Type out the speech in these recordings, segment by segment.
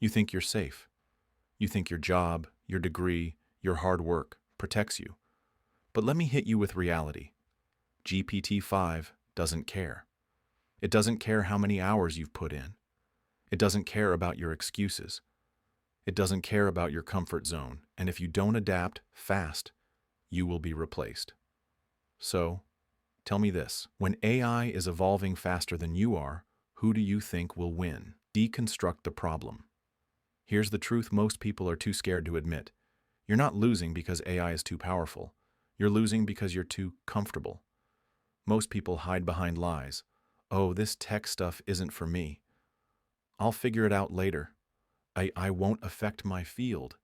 You think you're safe. You think your job, your degree, your hard work protects you. But let me hit you with reality. GPT-5 doesn't care. It doesn't care how many hours you've put in. It doesn't care about your excuses. It doesn't care about your comfort zone. And if you don't adapt fast, you will be replaced. So, tell me this. When AI is evolving faster than you are, who do you think will win? Deconstruct the problem. Here's the truth most people are too scared to admit. You're not losing because AI is too powerful. You're losing because you're too comfortable. Most people hide behind lies. Oh, this tech stuff isn't for me. I'll figure it out later. I won't affect my field.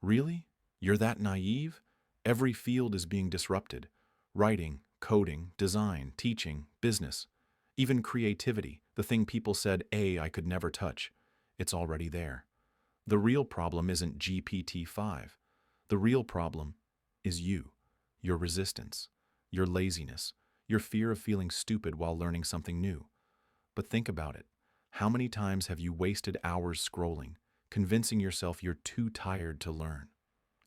Really? You're that naive? Every field is being disrupted. Writing, coding, design, teaching, business, even creativity, the thing people said I could never touch. It's already there. The real problem isn't GPT-5. The real problem is you, your resistance, your laziness, your fear of feeling stupid while learning something new. But think about it. How many times have you wasted hours scrolling, convincing yourself you're too tired to learn?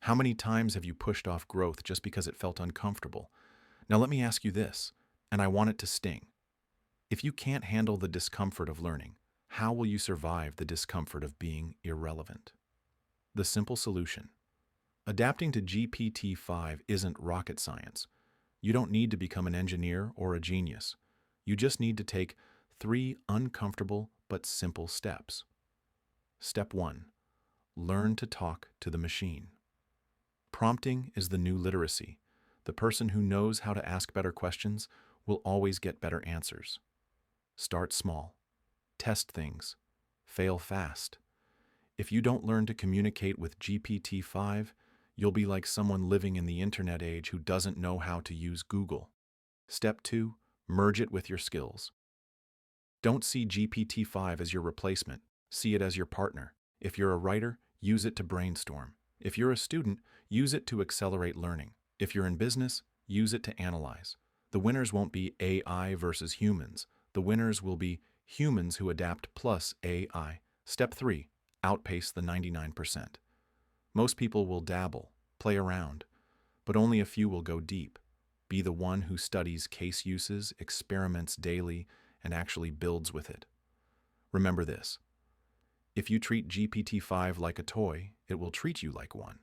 How many times have you pushed off growth just because it felt uncomfortable? Now let me ask you this, and I want it to sting. If you can't handle the discomfort of learning, how will you survive the discomfort of being irrelevant? The simple solution. Adapting to GPT-5 isn't rocket science. You don't need to become an engineer or a genius. You just need to take 3 uncomfortable but simple steps. Step 1. Learn to talk to the machine. Prompting is the new literacy. The person who knows how to ask better questions will always get better answers. Start small. Test things. Fail fast. If you don't learn to communicate with GPT-5, you'll be like someone living in the internet age who doesn't know how to use Google. Step 2. Merge it with your skills. Don't see GPT-5 as your replacement. See it as your partner. If you're a writer, use it to brainstorm. If you're a student, use it to accelerate learning. If you're in business, use it to analyze. The winners won't be AI versus humans. The winners will be humans who adapt plus AI. Step 3. Outpace the 99%. Most people will dabble, play around, but only a few will go deep. Be the one who studies case uses, experiments daily, and actually builds with it. Remember this. If you treat GPT-5 like a toy, it will treat you like one.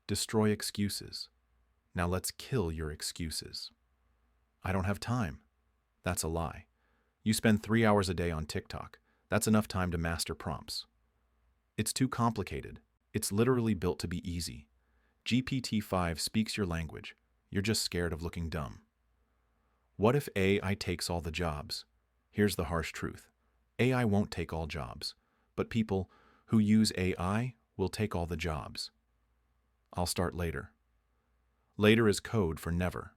Destroy excuses. Now let's kill your excuses. I don't have time. That's a lie. You spend 3 hours a day on TikTok. That's enough time to master prompts. It's too complicated. It's literally built to be easy. GPT-5 speaks your language. You're just scared of looking dumb. What if AI takes all the jobs? Here's the harsh truth. AI won't take all jobs, but people who use AI will take all the jobs. I'll start later. Later is code for never.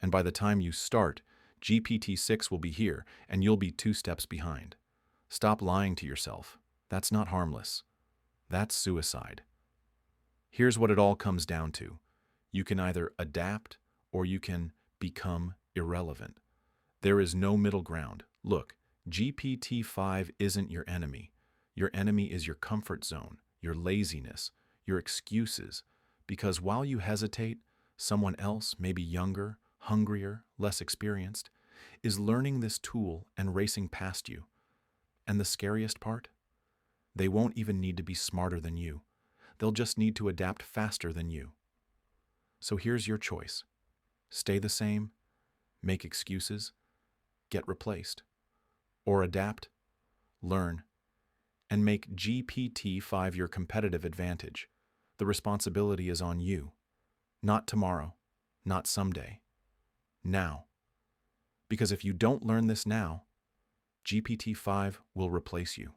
And by the time you start, GPT-6 will be here, and you'll be 2 steps behind. Stop lying to yourself. That's not harmless. That's suicide. Here's what it all comes down to. You can either adapt or you can become irrelevant. There is no middle ground. Look, GPT-5 isn't your enemy. Your enemy is your comfort zone, your laziness, your excuses. Because while you hesitate, someone else, maybe younger, hungrier, less experienced, is learning this tool and racing past you. And the scariest part? They won't even need to be smarter than you. They'll just need to adapt faster than you. So here's your choice. Stay the same, make excuses, get replaced. Or adapt, learn, and make GPT-5 your competitive advantage. The responsibility is on you. Not tomorrow, not someday. Now. Because if you don't learn this now, GPT-5 will replace you.